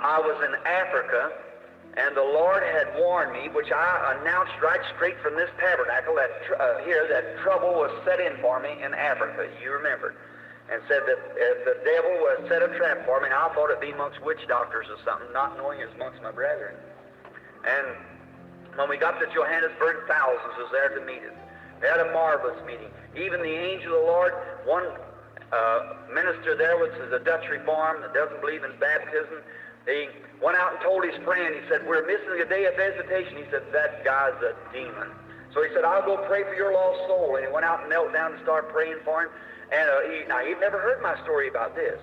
I was in Africa, and the Lord had warned me, which I announced right straight from this tabernacle that that trouble was set in for me in Africa. You remember, and said that if the devil was set a trap for me, and I thought it'd be amongst witch doctors or something, not knowing it was amongst my brethren. And when we got to Johannesburg, thousands was there to meet us. We had a marvelous meeting. Even the angel of the Lord, one minister there, which is a Dutch reform that doesn't believe in baptism, he went out and told his friend, he said, we're missing a day of visitation. He said, that guy's a demon. So he said, I'll go pray for your lost soul. And he went out and knelt down and started praying for him. And he'd never heard my story about this.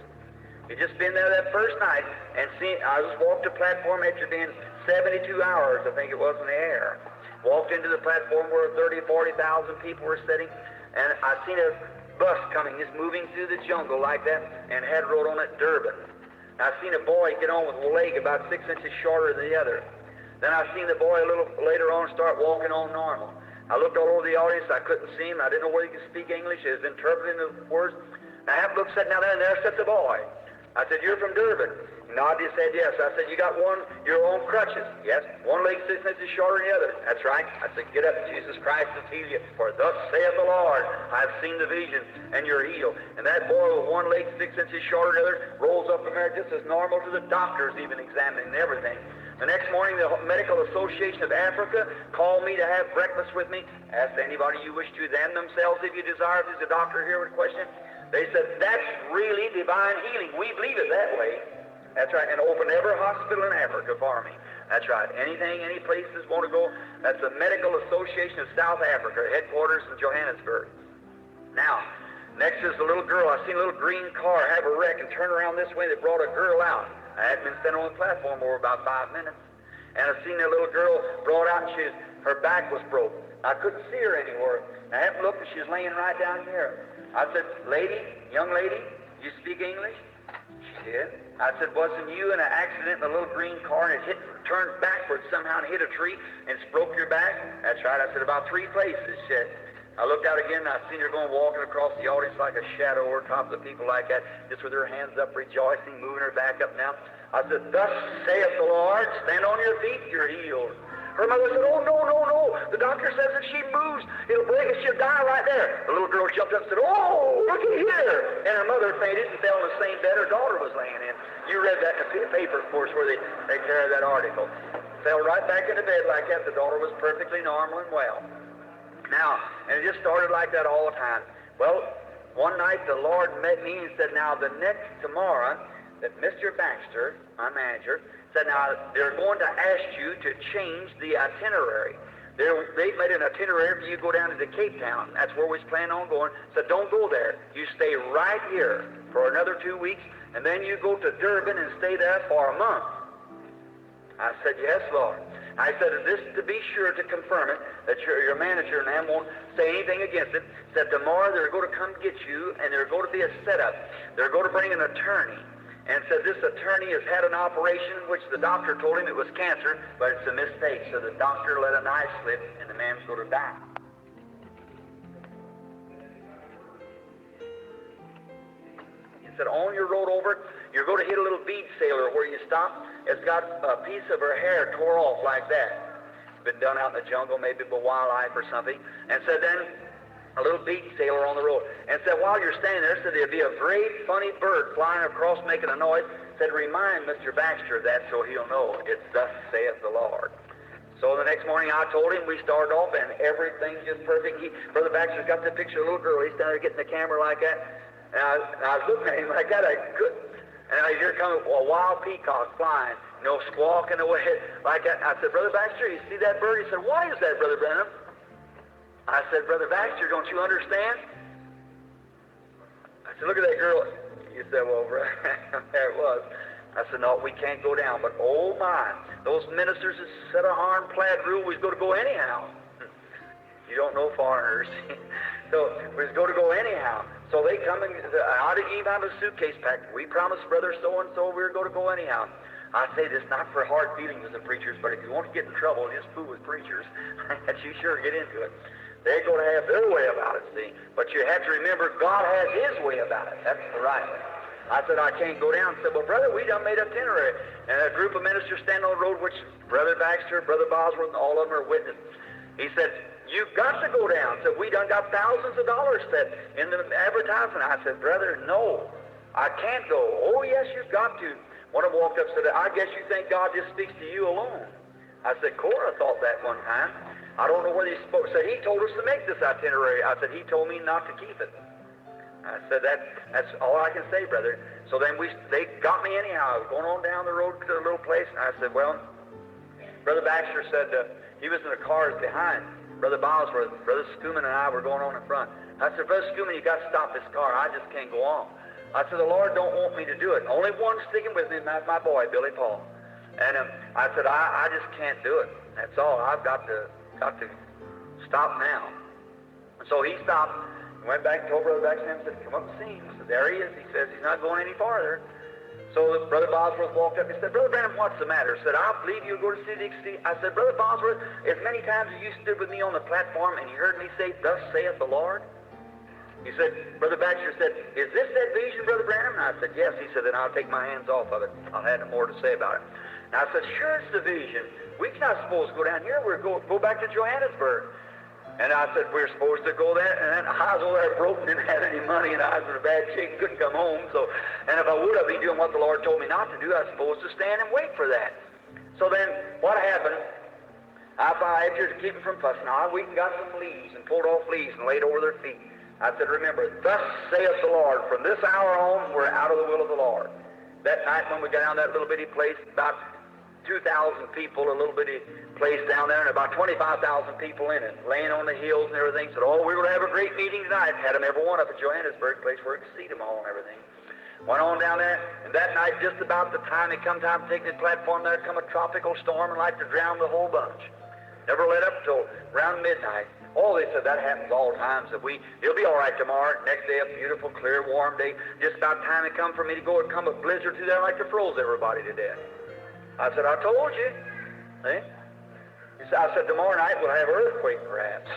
He'd just been there that first night and seen, I just walked the platform after being 72 hours, I think it was, in the air. Walked into the platform where 30,000, 40,000 people were sitting, and I seen a bus coming, just moving through the jungle like that, and had wrote on it, Durban. I seen a boy get on with a leg about 6 inches shorter than the other. Then I seen the boy a little later on start walking on normal. I looked all over the audience. I couldn't see him. I didn't know whether he could speak English. He was interpreting the words. And I happened to look sitting down there, and there sat the boy. I said, you're from Durban. He nodded, he said, yes. I said, you got your own crutches? Yes. One leg 6 inches shorter than the other. That's right. I said, get up, Jesus Christ has healed you. For thus saith the Lord, I've seen the vision, and you're healed. And that boy with one leg 6 inches shorter than the other rolls up from there just as normal to the doctors even examining everything. The next morning, the Medical Association of Africa called me to have breakfast with me. Asked anybody you wish to examine themselves if you desire. If there's a doctor here with a question. They said, that's really divine healing. We believe it that way. That's right. And open every hospital in Africa for me. That's right. Anything, any places want to go, that's the Medical Association of South Africa, headquarters in Johannesburg. Now, next is a little girl. I seen a little green car have a wreck and turn around this way. They brought a girl out. I hadn't been standing on the platform for about 5 minutes. And I seen that little girl brought out, and her back was broke. I couldn't see her anywhere. I happened to look, and she was laying right down here. I said, lady, young lady, you speak English? She did. I said, wasn't you in an accident in a little green car and it turned backwards somehow and hit a tree and it's broke your back? That's right. I said, about 3 places. She said. I looked out again and I seen her going walking across the audience like a shadow over top of the people like that, just with her hands up, rejoicing, moving her back up now. I said, thus saith the Lord, stand on your feet, you're healed. Her mother said, oh, no, no, no. The doctor says if she moves, it'll break and she'll die right there. The little girl jumped up and said, oh, looky here. And her mother fainted and fell in the same bed her daughter was laying in. You read that in the paper, of course, where they carried that article. Fell right back into bed like that. The daughter was perfectly normal and well. Now, and it just started like that all the time. Well, one night the Lord met me and said, now the next tomorrow, that Mr. Baxter, my manager, said, now, they're going to ask you to change the itinerary. They've made an itinerary for you to go down to Cape Town. That's where we plan on going. So don't go there. You stay right here for another 2 weeks, and then you go to Durban and stay there for a month. I said, yes, Lord. I said, this to be sure to confirm it, that your manager and them won't say anything against it. Said tomorrow they're going to come get you, and there's going to be a setup. They're going to bring an attorney. And said this attorney has had an operation which the doctor told him it was cancer, but it's a mistake. So the doctor let a knife slip, and the man's going to die. He said, on your road over, you're going to hit a little bead sailor where you stop. It's got a piece of her hair tore off like that. It's been done out in the jungle, maybe by wildlife or something. And said then, a little bead sailor on the road. And said, while you're standing there, said there'll be a great funny bird flying across making a noise. Said, remind Mr. Baxter of that so he'll know it's thus saith the Lord. So the next morning I told him, we started off and everything's just perfect. Brother Baxter's got the picture of a little girl. He's standing there getting the camera like that. And I was looking at him like that. I couldn't. And I hear coming a wild peacock flying, squawking away like that. I said, Brother Baxter, you see that bird? He said, what is that, Brother Branham? I said, Brother Baxter, don't you understand? I said, look at that girl. He said, well, there it was. I said, no, we can't go down. But, oh, my, those ministers that set a ironclad rule, we're going to go anyhow. You don't know foreigners. So we're going to go anyhow. So they come and I didn't even have a suitcase packed. We promised Brother so-and-so we were going to go anyhow. I say this not for hard feelings with the preachers, but if you want to get in trouble, just fool with preachers. You sure get into it. They're going to have their way about it, see. But you have to remember God has His way about it. That's the right way. I said, I can't go down. He said, well, brother, we done made itinerary. And a group of ministers standing on the road, which Brother Baxter, Brother Bosworth, and all of them are witnesses. He said, you've got to go down. He said, we done got thousands of dollars set in the advertisement. I said, brother, no, I can't go. Oh, yes, you've got to. One of them walked up and said, I guess you think God just speaks to you alone. I said, Cora thought that one time. I don't know whether he spoke. Said, he told us to make this itinerary. I said, he told me not to keep it. I said, that's all I can say, brother. So then they got me anyhow. I was going on down the road to the little place, and I said, well, Brother Baxter said he was in the cars behind. Brother Bosworth, Brother Schumann, and I were going on in front. I said, Brother Schumann, you got to stop this car. I just can't go on. I said, the Lord don't want me to do it. Only one sticking with me, my boy, Billy Paul. And I said, I just can't do it. That's all. I've got to stop now. And so he stopped. Went back and told Brother Baxter and said, come up and see him. I said, there he is. He says he's not going any farther. So Brother Bosworth walked up and said, Brother Branham, what's the matter? I said, I believe you'll go to see the exceeding. I said, Brother Bosworth, as many times as you stood with me on the platform and you heard me say, thus saith the Lord. He said, Brother Baxter said, is this that vision, Brother Branham? And I said, yes. He said, then I'll take my hands off of it. I'll have no more to say about it. And I said, sure, it's the vision. We're not supposed to go down here. We're go back to Johannesburg. And I said, we're supposed to go there. And then I was over there broke and didn't have any money, and I was in a bad shape, couldn't come home. So, and if I would, I'd be doing what the Lord told me not to do. I was supposed to stand and wait for that. So then, what happened? I had to keep them from fussing. I went and got some leaves and pulled off leaves and laid over their feet. I said, remember, thus saith the Lord, from this hour on, we're out of the will of the Lord. That night when we got down that little bitty place, about 2,000 people, a little bitty place down there, and about 25,000 people in it, laying on the hills and everything. Said, oh, we're going to have a great meeting tonight. Had them every one up at Johannesburg, place where we could see them all and everything. Went on down there, and that night, just about the time it come time to take the platform, there come a tropical storm and like to drown the whole bunch. Never let up till around midnight. Oh, they said that happens all the time. Said it'll be all right tomorrow. Next day, a beautiful, clear, warm day. Just about time it come for me to go, it come a blizzard through there like to froze everybody to death. I said, I told you. See? I said, tomorrow night we'll have an earthquake, perhaps.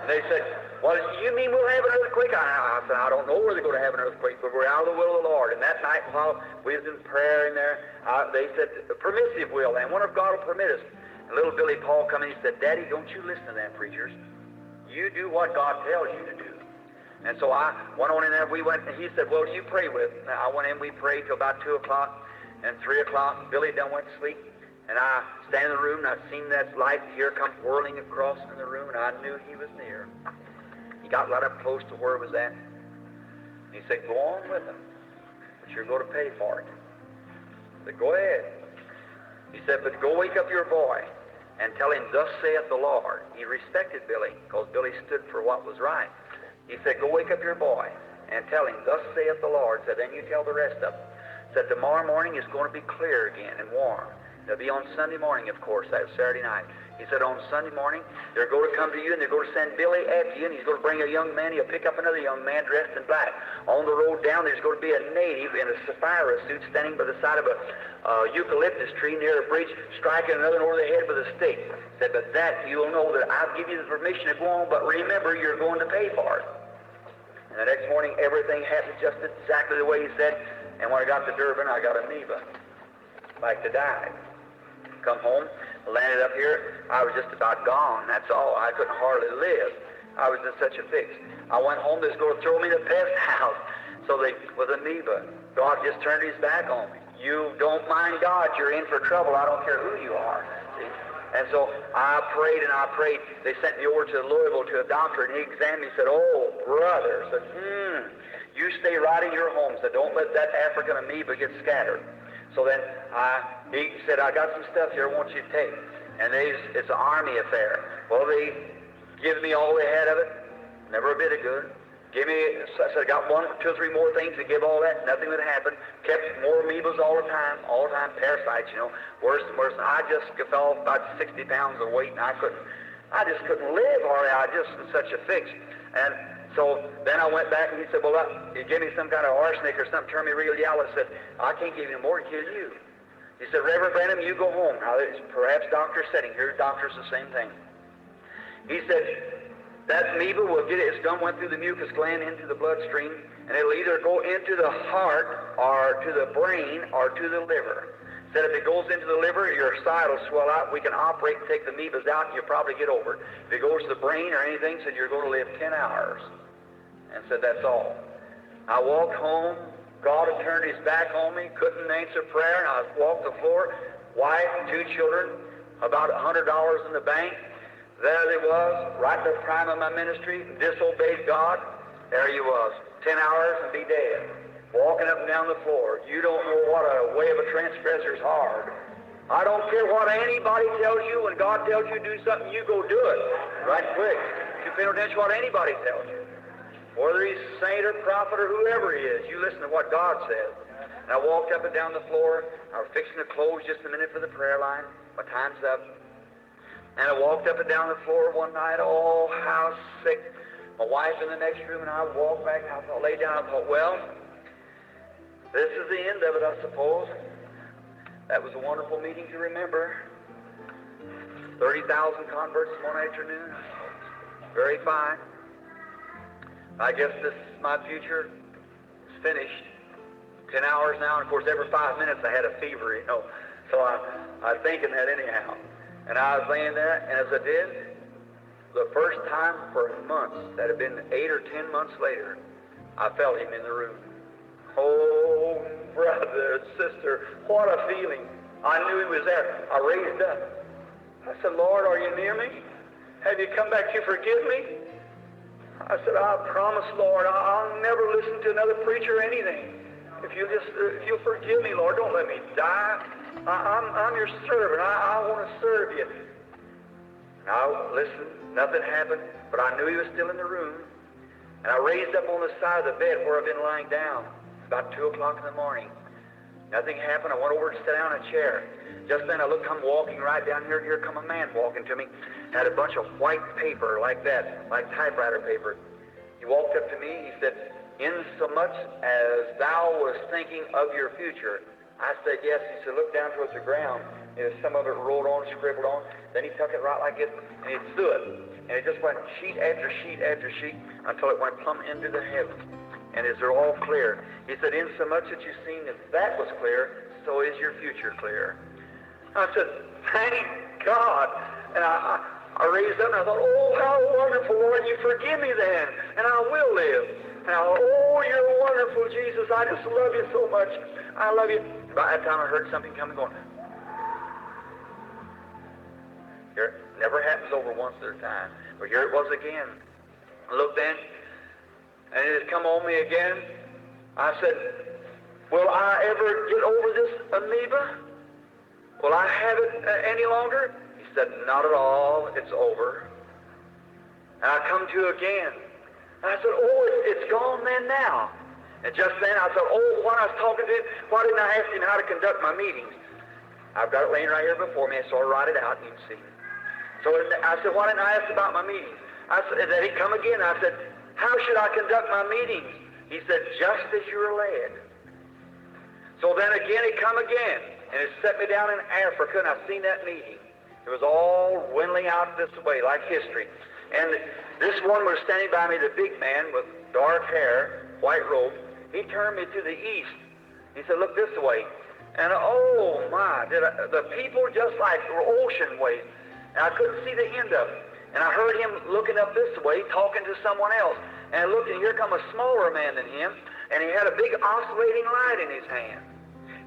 And they said, well, you mean we'll have an earthquake? I said, I don't know where they're going to have an earthquake, but we're out of the will of the Lord. And that night, while we was in prayer in there, they said, permissive will, and wonder if God will permit us. And little Billy Paul come in, he said, Daddy, don't you listen to them preachers. You do what God tells you to do. And so I went on in there, we went, and he said, well, you pray with. And I went in, we prayed till about 2 o'clock. And 3 o'clock, Billy done went to sleep, and I stand in the room, and I seen that light here come whirling across in the room, and I knew he was near. He got right up close to where it was at. He said, go on with him, but you're going to pay for it. I said, go ahead. He said, but go wake up your boy and tell him, thus saith the Lord. He respected Billy, because Billy stood for what was right. He said, go wake up your boy and tell him, thus saith the Lord. Said, then you tell the rest of them. Said tomorrow morning is going to be clear again and warm. They'll be on Sunday morning, of course. That was Saturday night. He said on Sunday morning, they're going to come to you, and they're going to send Billy after you, and he's going to bring a young man. He'll pick up another young man dressed in black. On the road down, there's going to be a native in a sapphire suit standing by the side of a eucalyptus tree near a bridge, striking another over the head with a stake. Said, but that you'll know that I'll give you the permission to go on, but remember, you're going to pay for it. And the next morning, everything happened just exactly the way he said. And when I got to Durban, I got amoeba, like to die. Come home, landed up here. I was just about gone. That's all. I couldn't hardly live. I was in such a fix. I went home. They was going to throw me in the pest house. So with amoeba, God just turned his back on me. You don't mind God. You're in for trouble. I don't care who you are. See? And so I prayed and I prayed. They sent me over to Louisville to a doctor, and he examined me. He said, oh, brother. I said, you stay right in your home. So don't let that African amoeba get scattered. So then he said, I got some stuff here I want you to take. And it's an army affair. Well, they give me all they had of it. Never a bit of good. I said, I got 1, 2, 3 more things to give all that. Nothing would happen. Kept more amoebas all the time, parasites, worse and worse. And I just fell off about 60 pounds of weight, and I just couldn't live hardly. I just was such a fix. And so then I went back, and he said, well, he gave me some kind of arsenic or something, turned me real yellow. I said, I can't give you more to kill you. He said, Reverend Branham, you go home. Now, there's perhaps doctor setting. Here, doctors the same thing. He said, that amoeba will get its gum went through the mucus gland into the bloodstream, and it'll either go into the heart or to the brain or to the liver. Said if it goes into the liver, your side will swell out. We can operate and take the amoebas out, and you'll probably get over it. If it goes to the brain or anything, said you're going to live 10 hours. And said that's all. I walked home. God had turned his back on me, couldn't answer prayer, and I walked the floor. Wife, 2 children, about $100 in the bank. There they was, right in the prime of my ministry, disobeyed God. There he was, 10 hours and be dead. Walking up and down the floor. You don't know what a way of a transgressor's hard. I don't care what anybody tells you. When God tells you to do something, you go do it right quick. You pay no attention to what anybody tells you. Whether he's saint or prophet or whoever he is, you listen to what God says. And I walked up and down the floor. I was fixing to close just a minute for the prayer line. My time's up. And I walked up and down the floor one night, oh, how sick. My wife in the next room, and I walked back, and I thought, lay down, I thought, well, this is the end of it, I suppose. That was a wonderful meeting to remember. 30,000 converts one afternoon. Very fine. I guess this is my future. It's finished. 10 hours now, and of course every 5 minutes I had a fever, you know. So I was thinking that anyhow. And I was laying there, and as I did, the first time for months, that had been 8 or 10 months later, I felt him in the room. Oh, brother, sister, what a feeling. I knew he was there. I raised up. I said, Lord, are you near me? Have you come back to forgive me? I said, I promise, Lord, I'll never listen to another preacher or anything. If you'll forgive me, Lord, don't let me die. I'm your servant. I want to serve you. Now, listen, nothing happened, but I knew he was still in the room. And I raised up on the side of the bed where I've been lying down. About 2 o'clock in the morning. Nothing happened. I went over to sit down in a chair. Just then I looked, come walking right down here. Here come a man walking to me. Had a bunch of white paper like that, like typewriter paper. He walked up to me. He said, insomuch as thou was thinking of your future. I said, yes. He said, look down towards the ground. And some of it rolled on, scribbled on. Then he took it right like this, and he threw it. And it just went sheet after sheet after sheet until it went plumb into the heavens. And is they're all clear. He said, insomuch that you've seen that was clear, so is your future clear. I said, thank God. And I raised up and I thought, oh, how wonderful, Lord, you forgive me then, and I will live. And I thought, oh, you're wonderful, Jesus. I just love you so much. I love you. By that time I heard something coming going. Here, it never happens over once at a time. But here it was again. I looked then, and it had come on me again. I said, will I ever get over this amoeba? Will I have it any longer? He said, not at all. It's over. And I come to again. And I said, oh, it's gone then now. And just then I thought, oh, when I was talking to him, why didn't I ask him how to conduct my meetings? I've got it laying right here before me, so I write it out and you can see it. So I said, why didn't I ask about my meetings? I said, then he come again. I said, how should I conduct my meetings? He said, just as you are led. So then again he come again, and it set me down in Africa, and I've seen that meeting. It was all dwindling out this way, like history. And this one was standing by me, the big man with dark hair, white robe. He turned me to the east. He said, look this way. And oh my, the people just like ocean waves. And I couldn't see the end of it. And I heard him looking up this way, talking to someone else. And I looked, and here come a smaller man than him, and he had a big oscillating light in his hand.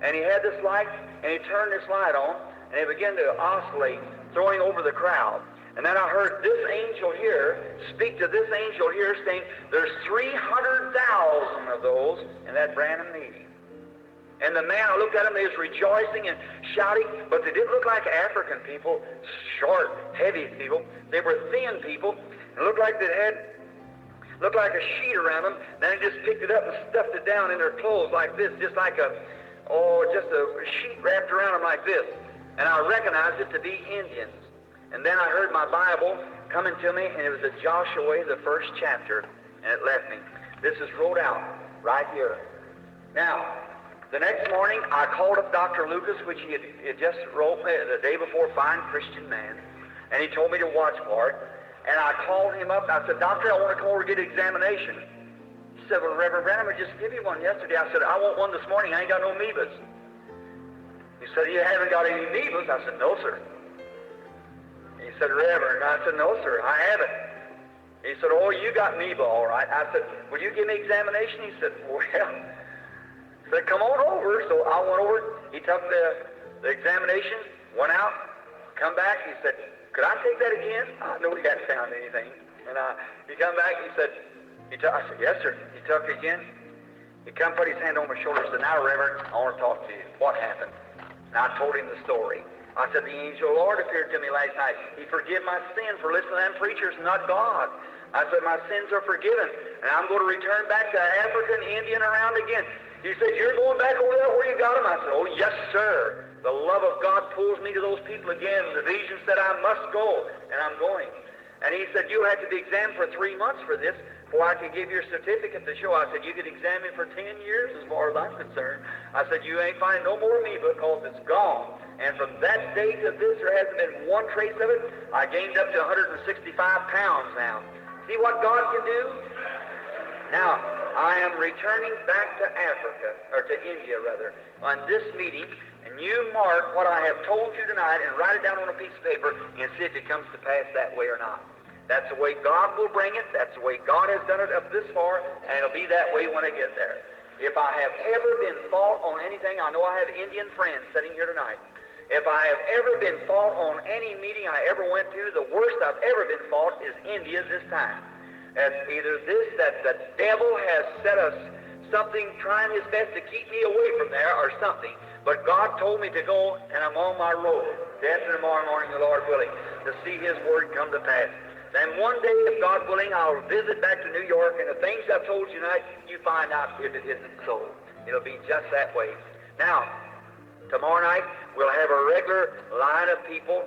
And he had this light, and he turned this light on, and he began to oscillate, throwing over the crowd. And then I heard this angel here speak to this angel here, saying, there's 300,000 of those in that Branham meeting. And the man, I looked at him, they was rejoicing and shouting, but they didn't look like African people, short, heavy people. They were thin people. It looked like looked like a sheet around them. Then they just picked it up and stuffed it down in their clothes like this, just a sheet wrapped around them like this. And I recognized it to be Indians. And then I heard my Bible coming to me, and it was Joshua, the 1st chapter, and it left me. This is wrote out right here. Now, the next morning, I called up Dr. Lucas, which he had just wrote me the day before, fine Christian man, and he told me to watch for it. And I called him up. I said, Doctor, I want to come over and get an examination. He said, well, Reverend Branham, I just gave you one yesterday. I said, I want one this morning. I ain't got no amoebas. He said, you haven't got any amoebas? I said, no, sir. He said, Reverend. I said, no, sir, I haven't. He said, oh, you got amoeba, all right. I said, will you give me examination? He said, well, he said, come on over. So I went over. He took the examination, went out, come back. He said, could I take that again? I know he hadn't found anything. And he come back. He said, I said, yes, sir. He took it again. He come put his hand on my shoulder and said, now, Reverend, I want to talk to you. What happened? And I told him the story. I said, the angel of the Lord appeared to me last night. He forgave my sin for listening to them preachers, not God. I said, my sins are forgiven, and I'm going to return back to Africa and India and around again. He said, you're going back over there where you got them? I said, oh, yes, sir. The love of God pulls me to those people again. The vision said I must go, and I'm going. And he said, you had to be examined for 3 months for this before I could give you a certificate to show. I said, you could examine for 10 years as far as I'm concerned. I said, you ain't find no more amoeba because it's gone. And from that day to this, there hasn't been one trace of it. I gained up to 165 pounds now. See what God can do? Now, I am returning back to Africa, or to India rather, on this meeting, and you mark what I have told you tonight and write it down on a piece of paper and see if it comes to pass that way or not. That's the way God will bring it. That's the way God has done it up this far, and it'll be that way when I get there. If I have ever been fault on anything, I know I have Indian friends sitting here tonight. If I have ever been fault on any meeting I ever went to, the worst I've ever been fault is India this time. It's either this, that the devil has set us something, trying his best to keep me away from there, or something. But God told me to go, and I'm on my road. Day after tomorrow morning, the Lord willing, to see His word come to pass. Then one day, if God willing, I'll visit back to New York, and the things I've told you tonight, you find out if it isn't so. It'll be just that way. Now, tomorrow night, we'll have a regular line of people.